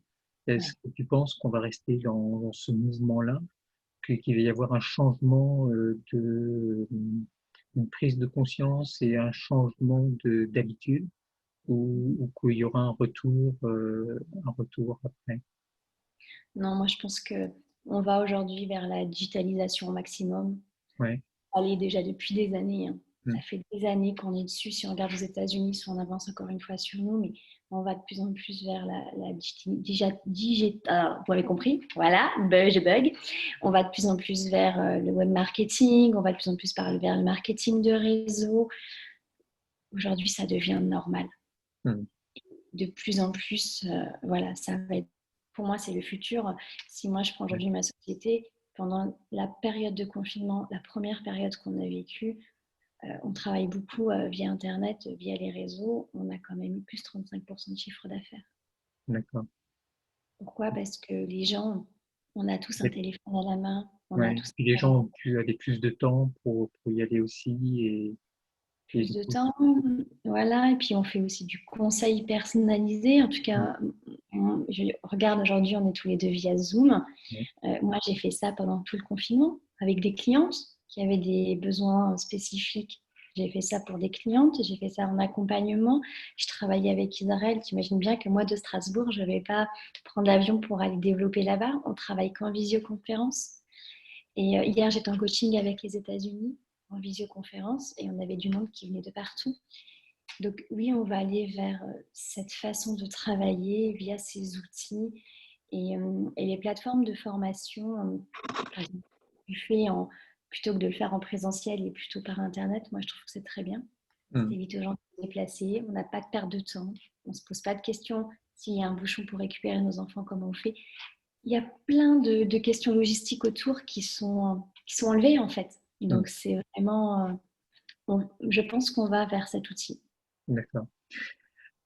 Est-ce Ouais. que tu penses qu'on va rester dans ce mouvement-là, qu'il va y avoir un changement une prise de conscience et un changement d'habitude, ou qu'il y aura un retour après? Non, moi, je pense que on va aujourd'hui vers la digitalisation au maximum. Ouais. Aller déjà depuis des années, hein. Mm. Ça fait des années qu'on est dessus. Si on regarde aux États-Unis, si on avance encore une fois sur nous, mais on va de plus en plus vers la vous avez compris, voilà, je bug. On va de plus en plus vers le web marketing, on va de plus en plus vers le marketing de réseau. Aujourd'hui, ça devient normal. Mm. De plus en plus, voilà, ça va être, pour moi, c'est le futur. Si moi, je prends Ouais. aujourd'hui ma société, pendant la période de confinement, la première période qu'on a vécue, on travaille beaucoup via Internet, via les réseaux. On a quand même eu plus de 35% de chiffre d'affaires. D'accord. Pourquoi? Parce que les gens, on a tous un Et, téléphone à la main, on a ouais. tous Puis les gens ont pu aller plus de temps pour y aller aussi, et plus du de coup, temps. Voilà, et puis on fait aussi du conseil personnalisé. En tout mm, cas, je regarde aujourd'hui, on est tous les deux via Zoom. ouais. Moi, j'ai fait ça pendant tout le confinement avec des clientes qui avaient des besoins spécifiques J'ai fait ça pour des clientes, j'ai fait ça en accompagnement. Je travaillais avec Israël. Tu imagines bien que moi, de Strasbourg, je ne vais pas prendre l'avion pour aller développer là-bas. On travaille qu'en visioconférence. Et hier, j'étais en coaching avec les États-Unis en visioconférence et on avait du monde qui venait de partout. Donc oui, on va aller vers cette façon de travailler via ces outils et les plateformes de formation. Par exemple, tu fais plutôt que de le faire en présentiel et plutôt par Internet, moi je trouve que c'est très bien. Ça évite aux gens de se déplacer, on n'a pas de perte de temps, on ne se pose pas de questions. S'il y a un bouchon pour récupérer nos enfants, comment on fait? Il y a plein de questions logistiques autour qui sont enlevées en fait. Donc c'est vraiment, je pense qu'on va vers cet outil. D'accord.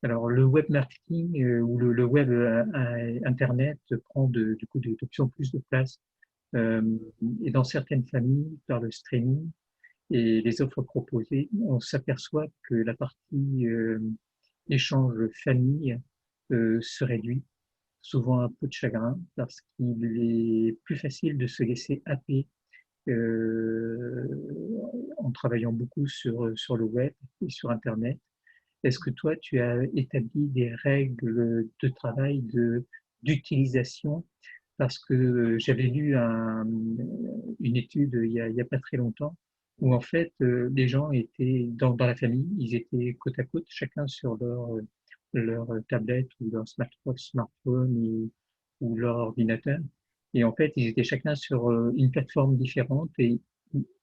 Alors, le web marketing ou le web Internet prend du coup de plus en plus de place. Et dans certaines familles, par le streaming et les offres proposées, on s'aperçoit que la partie échange famille se réduit, souvent un peu de chagrin, parce qu'il est plus facile de se laisser happer euh, en travaillant beaucoup sur le web et sur Internet. Est-ce que toi, tu as établi des règles de travail d'utilisation? Parce que j'avais lu une étude il y a pas très longtemps où en fait les gens étaient dans la famille, ils étaient côte à côte, chacun sur leur tablette ou leur smartphone ou leur ordinateur. Et en fait, ils étaient chacun sur une plateforme différente et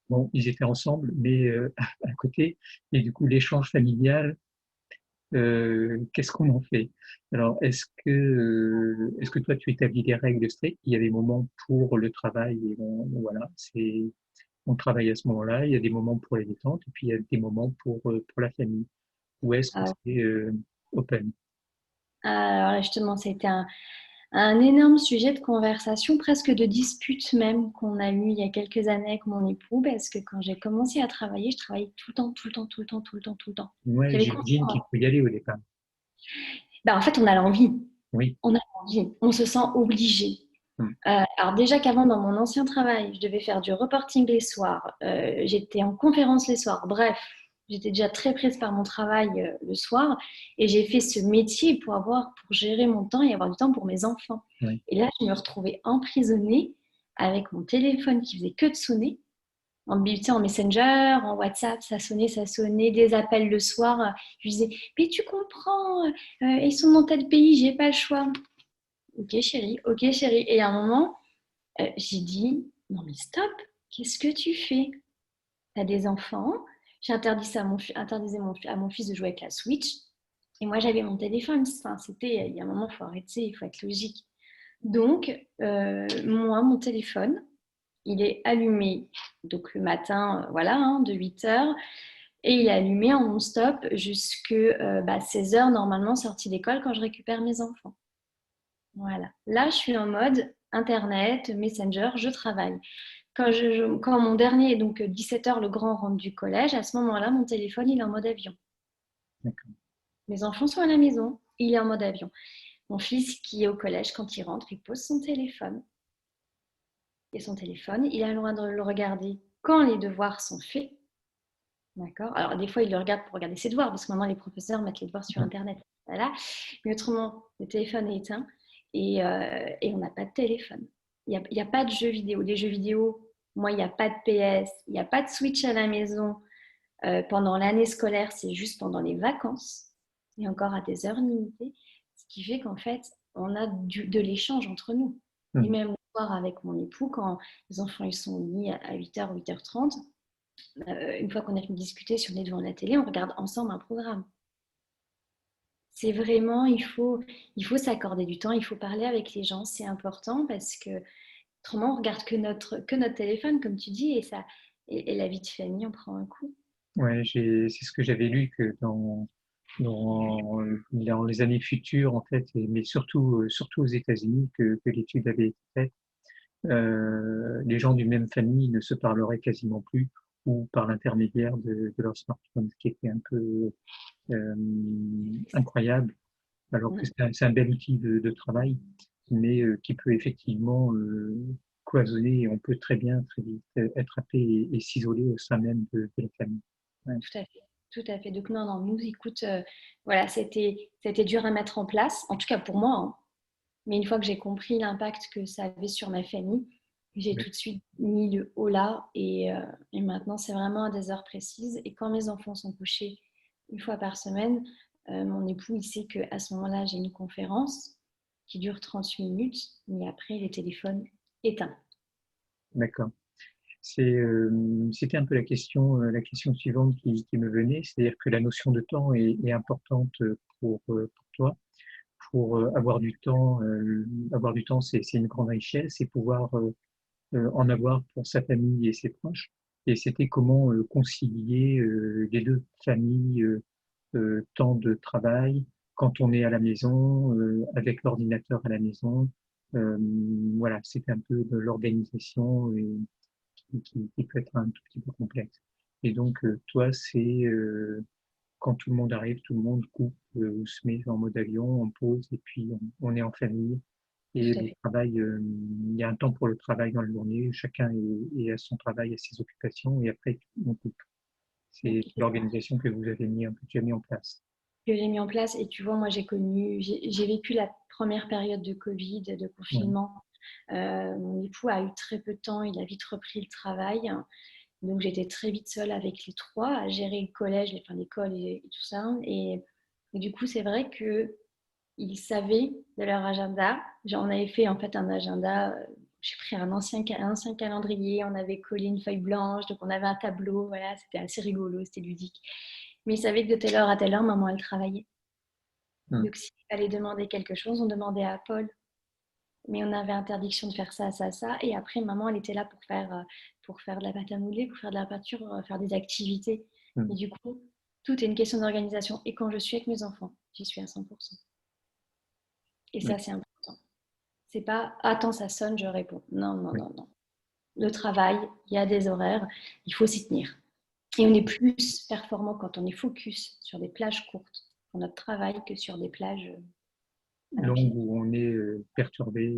bon, ils étaient ensemble, mais à côté. Et du coup, l'échange familial, qu'est-ce qu'on en fait? Alors, est-ce que toi, tu établis des règles strictes? Il y a des moments pour le travail et voilà, on travaille à ce moment-là. Il y a des moments pour les détentes et puis il y a des moments pour la famille. Ou est-ce que Ah, c'est open? alors là, justement, c'était un énorme sujet de conversation, presque de dispute même qu'on a eu il y a quelques années avec mon époux, parce que quand j'ai commencé à travailler, je travaillais tout le temps, tout le temps, tout le temps, tout le temps, tout le temps. Ouais, J'avais j'imagine constamment. qu'il faut y aller au départ. Ben, en fait, on a l'envie. Oui. On a l'envie. On se sent obligé. Mm. Alors déjà qu'avant, dans mon ancien travail, je devais faire du reporting les soirs, j'étais en conférence les soirs, bref, j'étais déjà très prise par mon travail le soir et j'ai fait ce métier pour gérer mon temps et avoir du temps pour mes enfants. Oui. Et là, je me retrouvais emprisonnée avec mon téléphone qui faisait que de sonner, tu sais, en Messenger, en WhatsApp, ça sonnait, des appels le soir. Je disais, mais tu comprends, ils sont dans tel pays, j'ai pas le choix. Ok chérie, ok chérie. Et à un moment, j'ai dit, non mais stop, qu'est-ce que tu fais? Tu as des enfants. J'ai interdit ça à mon fils de jouer avec la Switch. Et moi, j'avais mon téléphone. Enfin, c'était, il y a un moment, il faut arrêter, il faut être logique. Donc, moi, mon téléphone, il est allumé donc le matin, voilà, hein, de 8 heures. Et il est allumé en non-stop jusque 16 heures, normalement, sortie d'école, quand je récupère mes enfants. Voilà. Là, je suis en mode Internet, Messenger, je travaille. Quand mon dernier, donc 17 heures, le grand rentre du collège, à ce moment-là, mon téléphone, il est en mode avion. D'accord. Mes enfants sont à la maison, il est en mode avion. Mon fils qui est au collège, quand il rentre, il pose son téléphone. Et son téléphone, il a le droit de le regarder quand les devoirs sont faits. D'accord. Alors, des fois, il le regarde pour regarder ses devoirs, parce que maintenant, les professeurs mettent les devoirs sur Mm. Internet. Voilà. Mais autrement, le téléphone est éteint et on n'a pas de téléphone. Il n'y a pas de jeux vidéo. Les jeux vidéo, moi, il n'y a pas de PS, il n'y a pas de Switch à la maison. Pendant l'année scolaire, c'est juste pendant les vacances et encore à des heures limitées. Ce qui fait qu'en fait, on a de l'échange entre nous. Et Mm. même le soir avec mon époux, quand les enfants ils sont mis à 8h, 8h30, une fois qu'on a fini de discuter, si on est devant la télé, on regarde ensemble un programme. C'est vraiment, il faut s'accorder du temps, il faut parler avec les gens, c'est important parce que autrement, on regarde que notre téléphone, comme tu dis, et la vie de famille, on prend un coup. Ouais, c'est ce que j'avais lu que dans les années futures, en fait, mais surtout aux États-Unis, que l'étude avait été faite, les gens d'une même famille ne se parleraient quasiment plus ou par l'intermédiaire de leur smartphone, ce qui était un peu euh, incroyable, alors que Mm. c'est un bel outil de travail, mais qui peut effectivement cloisonner et on peut très bien, très vite être happé et s'isoler au sein même de la famille. Ouais. Tout à fait. Tout à fait. Donc, non, non, nous, écoute, voilà, c'était dur à mettre en place, en tout cas pour moi, hein. Mais une fois que j'ai compris l'impact que ça avait sur ma famille, j'ai Ouais. tout de suite mis le haut là. Et maintenant, c'est vraiment à des heures précises. Et quand mes enfants sont couchés une fois par semaine, mon époux, il sait qu'à ce moment-là, j'ai une conférence qui dure 30 minutes. Mais après, les téléphones éteints. D'accord. C'était un peu la question suivante qui me venait, c'est-à-dire que la notion de temps est importante pour toi. Pour avoir du temps, c'est une grande richesse et pouvoir en avoir pour sa famille et ses proches. Et c'était comment concilier les deux familles, temps de travail, quand on est à la maison, avec l'ordinateur à la maison. Euh, voilà, c'était un peu de l'organisation qui peut être un tout petit peu complexe. Et donc, toi, c'est quand tout le monde arrive, tout le monde coupe ou se met en mode avion, on pose et puis on est en famille. Et Tout à le fait. travail, il y a un temps pour le travail dans la journée, chacun est à son travail, à ses occupations, et après on coupe. C'est l'organisation que vous avez mis, que tu as mis en place. Que j'ai mis en place. Et tu vois, moi, j'ai vécu la première période de Covid, de Ouais. confinement. Mon époux a eu très peu de temps, il a vite repris le travail. Donc, j'étais très vite seule avec les trois à gérer le collège, enfin, l'école et tout ça. Et du coup, c'est vrai qu'ils savaient de leur agenda. On avait fait en fait un agenda. J'ai pris un ancien calendrier, on avait collé une feuille blanche, donc on avait un tableau. Voilà, c'était assez rigolo, c'était ludique. Mais ils savaient que de telle heure à telle heure, maman, elle travaillait. Hmm. Donc, s'il fallait demander quelque chose, on demandait à Paul. Mais on avait interdiction de faire ça, ça, ça. Et après, maman, elle était là pour faire de la pâte à modeler, pour faire de la peinture, faire des activités. Hmm. Et du coup, tout est une question d'organisation. Et quand je suis avec mes enfants, j'y suis à 100%. Et Ouais. ça, c'est important. C'est pas attends, ça sonne, je réponds. Non, non, Ouais. non, non. Le travail, il y a des horaires, il faut s'y tenir. Et on est plus performant quand on est focus sur des plages courtes pour notre travail que sur des plages à Donc, l'infini. où on est perturbé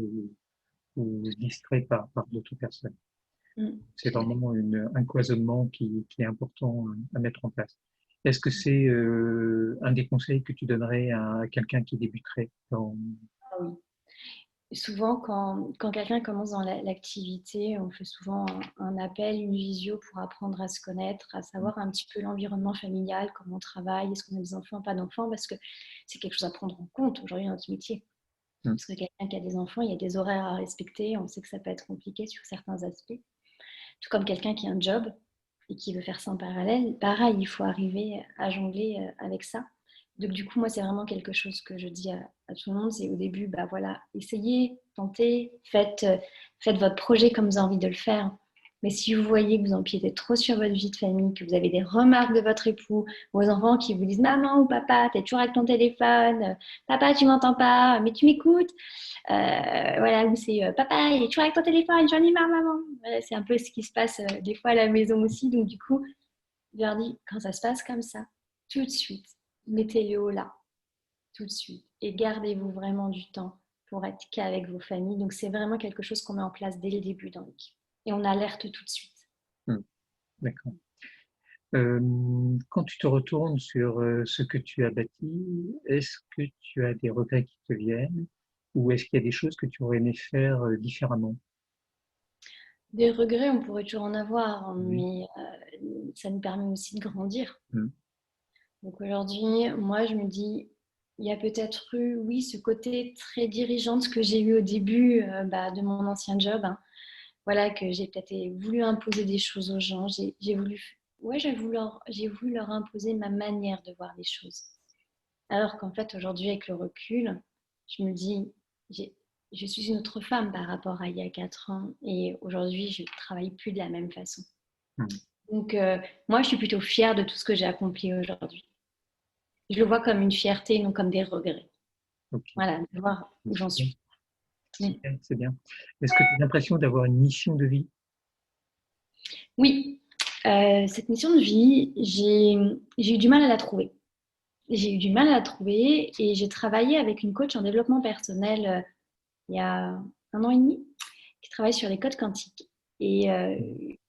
ou distrait par d'autres personnes. C'est Tout à fait. vraiment un cloisonnement qui est important à mettre en place. Est-ce que c'est un des conseils que tu donnerais à quelqu'un qui débuterait dans... Ah oui. Souvent, quand quelqu'un commence dans l'activité, on fait souvent un appel, une visio pour apprendre à se connaître, à savoir un petit peu l'environnement familial, comment on travaille, est-ce qu'on a des enfants, pas d'enfants, parce que c'est quelque chose à prendre en compte aujourd'hui dans notre métier. Hmm. Parce que quelqu'un qui a des enfants, il y a des horaires à respecter, on sait que ça peut être compliqué sur certains aspects. Tout comme quelqu'un qui a un job et qui veut faire ça en parallèle, pareil, il faut arriver à jongler avec ça. Donc du coup, moi, c'est vraiment quelque chose que je dis à tout le monde, c'est au début, bah voilà, essayez, tentez, faites votre projet comme vous avez envie de le faire. Mais si vous voyez que vous empiétez trop sur votre vie de famille, que vous avez des remarques de votre époux, vos enfants qui vous disent maman ou papa, t'es toujours avec ton téléphone, papa, tu m'entends pas, mais tu m'écoutes, voilà, où c'est papa, il est toujours avec ton téléphone, j'en ai marre, maman. Voilà, c'est un peu ce qui se passe des fois à la maison aussi. Donc, du coup, je leur dis, quand ça se passe comme ça, tout de suite, mettez le haut là, tout de suite. Et gardez-vous vraiment du temps pour être qu'avec vos familles. Donc, c'est vraiment quelque chose qu'on met en place dès le début dans l'équipe. Et on alerte tout de suite. Hmm. D'accord. Quand tu te retournes sur ce que tu as bâti, est-ce que tu as des regrets qui te viennent ou est-ce qu'il y a des choses que tu aurais aimé faire différemment? Des regrets, on pourrait toujours en avoir, hein, Oui. mais ça nous permet aussi de grandir. Hmm. Donc aujourd'hui, moi, je me dis, il y a peut-être eu, oui, ce côté très dirigeante que j'ai eu au début de mon ancien job, hein. Voilà, que j'ai peut-être voulu imposer des choses aux gens. J'ai voulu, ouais, j'ai voulu leur imposer ma manière de voir les choses. Alors qu'en fait, aujourd'hui, avec le recul, je me dis, j'ai- je suis une autre femme par rapport à il y a 4 ans et aujourd'hui, je ne travaille plus de la même façon. Hmm. Donc, moi, je suis plutôt fière de tout ce que j'ai accompli aujourd'hui. Je le vois comme une fierté, non comme des regrets. Ok. Voilà, de voir où C'est j'en bien. suis. Mm. C'est bien. C'est bien. Est-ce que tu as l'impression d'avoir une mission de vie? Oui, cette mission de vie, j'ai eu du mal à la trouver. J'ai eu du mal à la trouver et j'ai travaillé avec une coach en développement personnel il y a 1 an et demi qui travaille sur les codes quantiques et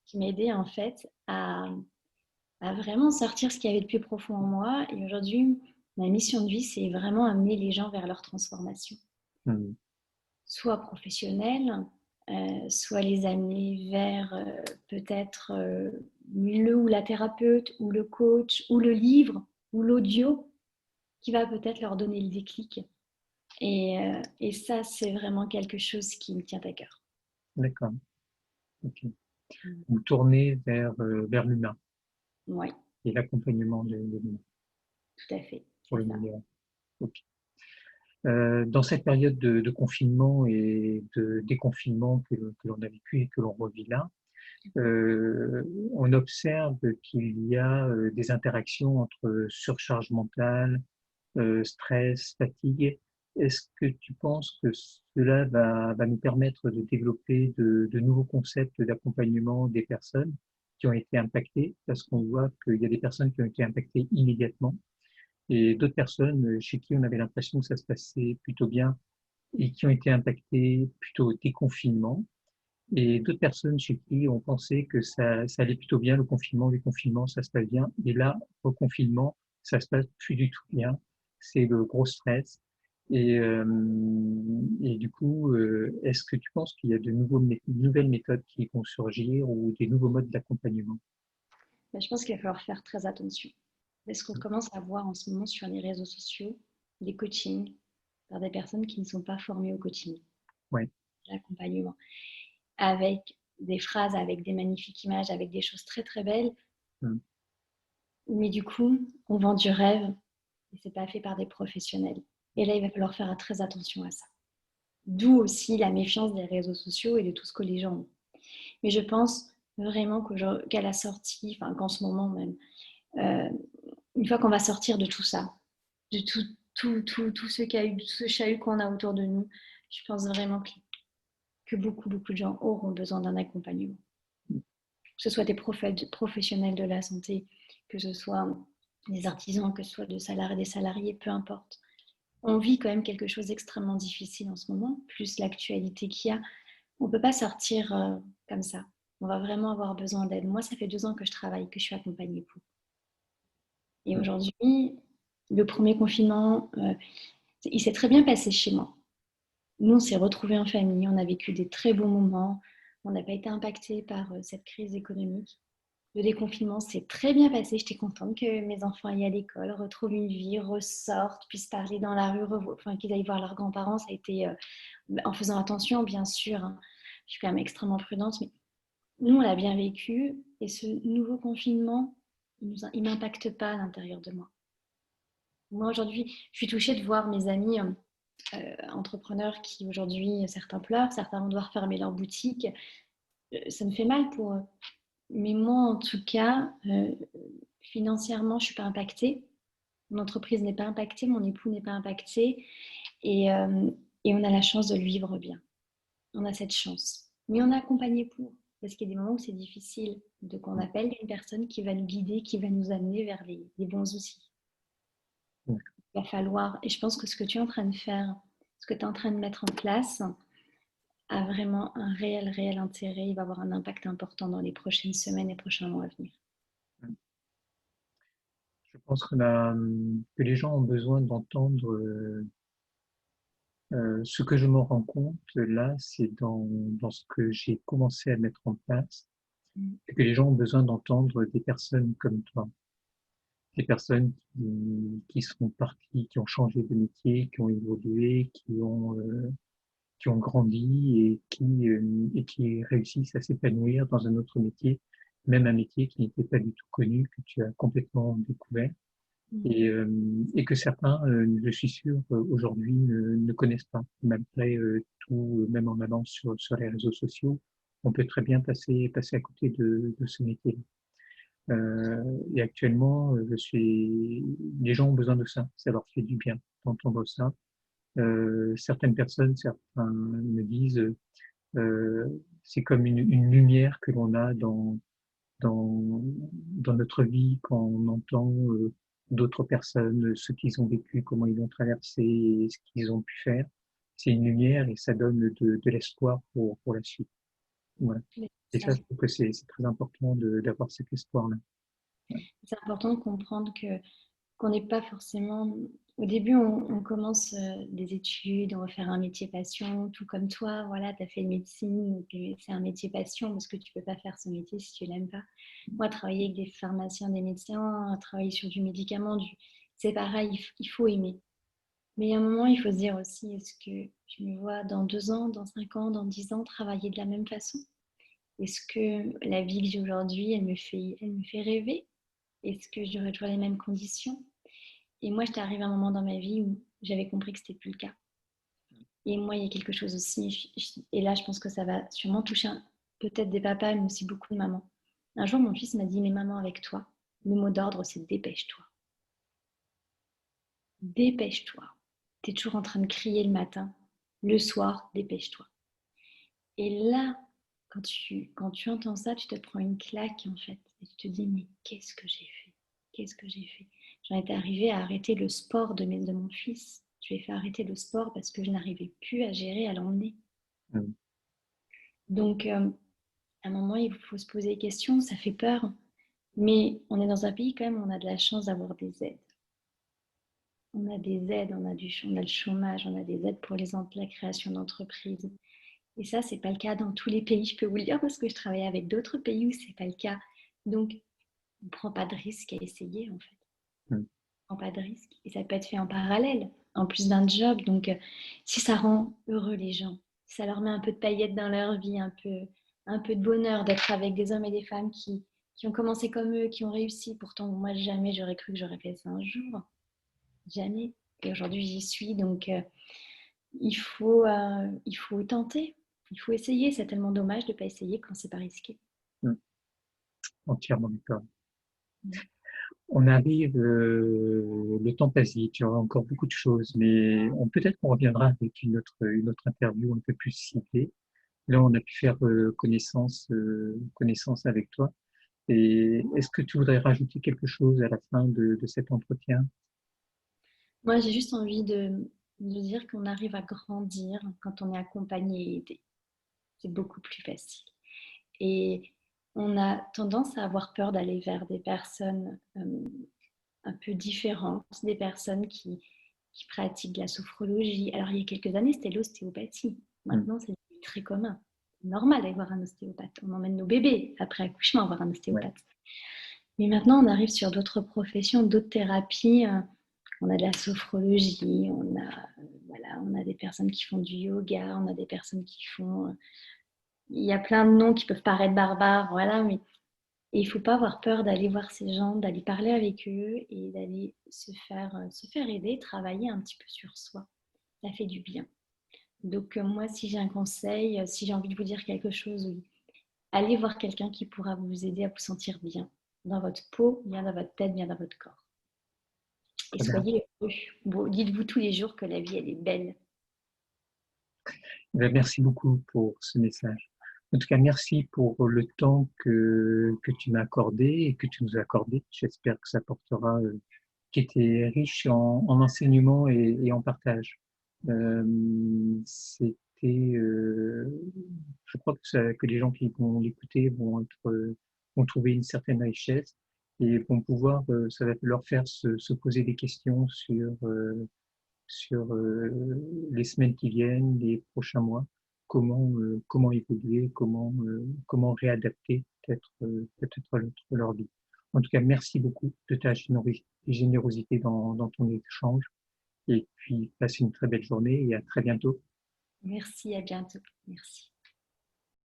qui m'a aidé en fait à vraiment sortir ce qu'il y avait de plus profond en moi. Et aujourd'hui, ma mission de vie, c'est vraiment amener les gens vers leur transformation. Mhm. Soit professionnelle, soit les amener vers peut-être le ou la thérapeute, ou le coach, ou le livre, ou l'audio, qui va peut-être leur donner le déclic. Et ça, c'est vraiment quelque chose qui me tient à cœur. D'accord. Ok. Vous tournez vers l'humain Oui, et l'accompagnement de l'humain tout à fait, pour c'est le ça. meilleur. Ok. Dans cette période de confinement et de déconfinement que l'on a vécu et que l'on revit là, on observe qu'il y a des interactions entre surcharge mentale, stress, fatigue. Est-ce que tu penses que cela va nous permettre de développer de nouveaux concepts d'accompagnement des personnes qui ont été impactées? Parce qu'on voit qu'il y a des personnes qui ont été impactées immédiatement et d'autres personnes chez qui on avait l'impression que ça se passait plutôt bien et qui ont été impactées plutôt au déconfinement. Et d'autres personnes chez qui on pensait que ça allait plutôt bien, le confinement, ça se passe bien. Et là, au confinement, ça se passe plus du tout bien. C'est le gros stress. Et, euh, et du coup, est-ce que tu penses qu'il y a nouvelles méthodes qui vont surgir ou des nouveaux modes d'accompagnement? Mais je pense qu'il va falloir faire très attention. Parce qu'on commence à voir en ce moment sur les réseaux sociaux des coachings par des personnes qui ne sont pas formées au coaching, Ouais. l'accompagnement, avec des phrases, avec des magnifiques images, avec des choses très très belles. Mm. Mais du coup, on vend du rêve et c'est pas fait par des professionnels. Et là, il va falloir faire très attention à ça. D'où aussi la méfiance des réseaux sociaux et de tout ce que les gens ont. Mais je pense vraiment qu'à la sortie, enfin qu'en ce moment même, euh, une fois qu'on va sortir de tout ça, de tout ce chahut, ce chahut qu'on a autour de nous, je pense vraiment que beaucoup, beaucoup de gens auront besoin d'un accompagnement. Que ce soit des professionnels de la santé, que ce soit des artisans, que ce soit des salariés, peu importe. On vit quand même quelque chose d'extrêmement difficile en ce moment, plus l'actualité qu'il y a. On ne peut pas sortir comme ça. On va vraiment avoir besoin d'aide. Moi, ça fait 2 ans que je travaille, que je suis accompagnée pour. Et aujourd'hui, le premier confinement, il s'est très bien passé chez moi. Nous, on s'est retrouvés en famille, on a vécu des très bons moments, on n'a pas été impacté par cette crise économique. Le déconfinement s'est très bien passé, j'étais contente que mes enfants aillent à l'école, retrouvent une vie, ressortent, puissent parler dans la rue, enfin, qu'ils aillent voir leurs grands-parents. Ça a été en faisant attention, bien sûr, hein. Je suis quand même extrêmement prudente, mais nous, on l'a bien vécu et ce nouveau confinement, il ne m'impacte pas à l'intérieur de moi. Moi, aujourd'hui, je suis touchée de voir mes amis entrepreneurs qui, aujourd'hui, certains pleurent, certains vont devoir fermer leur boutique. Ça me fait mal pour eux. Mais moi, en tout cas, financièrement, je ne suis pas impactée. Mon entreprise n'est pas impactée, mon époux n'est pas impacté. Et, euh, et on a la chance de le vivre bien. On a cette chance. Mais on est accompagné pour. Parce qu'il y a des moments où c'est difficile. Donc on appelle une personne qui va nous guider, qui va nous amener vers les bons outils. Il va falloir, et je pense que ce que tu es en train de faire, ce que tu es en train de mettre en place, a vraiment un réel, réel intérêt. Il va avoir un impact important dans les prochaines semaines et prochains mois à venir. Je pense que les gens ont besoin d'entendre ce que je me rends compte là, c'est dans ce que j'ai commencé à mettre en place, Mm. c'est que les gens ont besoin d'entendre des personnes comme toi, des personnes qui sont parties, qui ont changé de métier, qui ont évolué, qui ont grandi et qui réussissent à s'épanouir dans un autre métier, même un métier qui n'était pas du tout connu, que tu as complètement découvert. Mm. Et que certains, je suis sûr, aujourd'hui ne connaissent pas. Malgré tout, même en allant sur les réseaux sociaux, on peut très bien passer à côté de ce métier. Et actuellement, les gens ont besoin de ça. Ça leur fait du bien d'entendre ça. Certaines personnes, certains me disent, euh, c'est comme une lumière que l'on a dans notre vie quand on entend d'autres personnes, ce qu'ils ont vécu, comment ils ont traversé, et ce qu'ils ont pu faire. C'est une lumière et ça donne de l'espoir pour la suite. Voilà. Et Ça, ça, je trouve que c'est très important d'avoir cet espoir-là. C'est important de comprendre qu'on n'est pas forcément... Au début, on commence des études, on va faire un métier passion, tout comme toi. Voilà, tu as fait médecine, c'est un métier passion parce que tu ne peux pas faire ce métier si tu ne l'aimes pas. Moi, travailler avec des pharmaciens, des médecins, travailler sur du médicament, c'est pareil, il faut aimer. Mais à un moment, il faut se dire aussi, est-ce que je me vois dans 2 ans, dans 5 ans, dans 10 ans, travailler de la même façon? Est-ce que la vie que j'ai aujourd'hui, elle me fait rêver? Est-ce que j'aurai toujours les mêmes conditions? Et moi, j'étais arrivée à un moment dans ma vie où j'avais compris que c'était plus le cas. Et moi, il y a quelque chose aussi, et là, je pense que ça va sûrement toucher peut-être des papas, mais aussi beaucoup de mamans. Un jour, mon fils m'a dit, mais maman, avec toi, le mot d'ordre, c'est dépêche-toi. Dépêche-toi. Tu es toujours en train de crier le matin, le soir, dépêche-toi. Et là, quand tu entends ça, tu te prends une claque, en fait. Et tu te dis, mais qu'est-ce que j'ai fait? Qu'est-ce que j'ai fait? J'en étais arrivée à arrêter le sport de mon fils. Je lui ai fait arrêter le sport parce que je n'arrivais plus à gérer, à l'emmener. Mm. Donc, à un moment, il faut se poser des questions, ça fait peur. Mais on est dans un pays quand même où on a de la chance d'avoir des aides. On a des aides, on a le chômage, on a des aides pour la création d'entreprises. Et ça, c'est pas le cas dans tous les pays, je peux vous le dire, parce que je travaille avec d'autres pays où c'est pas le cas. Donc, on ne prend pas de risque à essayer, en fait. Mm. On prend pas de risque. Et ça peut être fait en parallèle, en plus d'un job. Donc, si ça rend heureux les gens, si ça leur met un peu de paillettes dans leur vie, un peu de bonheur d'être avec des hommes et des femmes qui ont commencé comme eux, qui ont réussi. Pourtant, moi, jamais j'aurais cru que j'aurais fait ça un jour. Jamais. Et aujourd'hui, j'y suis. Donc, il faut tenter. Il faut essayer. C'est tellement dommage de ne pas essayer quand c'est pas risqué. Mm. Entièrement d'accord. Mm. On arrive, le temps passe vite, il y aura encore beaucoup de choses, mais peut-être qu'on reviendra avec une autre interview un peu plus ciblée. Là, on a pu faire connaissance avec toi. Et est-ce que tu voudrais rajouter quelque chose à la fin de cet entretien? Moi, j'ai juste envie de dire qu'on arrive à grandir quand on est accompagné et aidé. C'est beaucoup plus facile. Et on a tendance à avoir peur d'aller vers des personnes un peu différentes, des personnes qui pratiquent de la sophrologie. Alors, il y a quelques années, c'était l'ostéopathie. Mm. Maintenant, c'est très commun. C'est normal d'aller voir un ostéopathe. On emmène nos bébés après accouchement voir un Ouais. ostéopathe. Mais maintenant, on arrive sur d'autres professions, d'autres thérapies. On a de la sophrologie, on a des personnes qui font du yoga, on a des personnes qui font... il y a plein de noms qui peuvent paraître barbares, voilà, mais et il ne faut pas avoir peur d'aller voir ces gens, d'aller parler avec eux et d'aller se faire aider, travailler un petit peu sur soi. Ça fait du bien. Donc moi, si j'ai un conseil, si j'ai envie de vous dire quelque chose, oui, allez voir quelqu'un qui pourra vous aider à vous sentir bien dans votre peau, bien dans votre tête, bien dans votre corps. Et Très bien. soyez heureux. Bon, dites-vous tous les jours que la vie, elle est belle. Ben, merci beaucoup pour ce message. En tout cas, merci pour le temps que tu m'as accordé et que tu nous as accordé. J'espère que ça portera, qui était riche en enseignement et en partage. Euh, c'était, je crois que les gens qui vont l'écouter vont trouver une certaine richesse et vont pouvoir, ça va leur faire se poser des questions sur les semaines qui viennent, les prochains mois, comment évoluer, comment réadapter peut-être leur vie. En tout cas, merci beaucoup de ta générosité dans ton échange et puis passe une très belle journée et à très bientôt. Merci, à bientôt. Merci.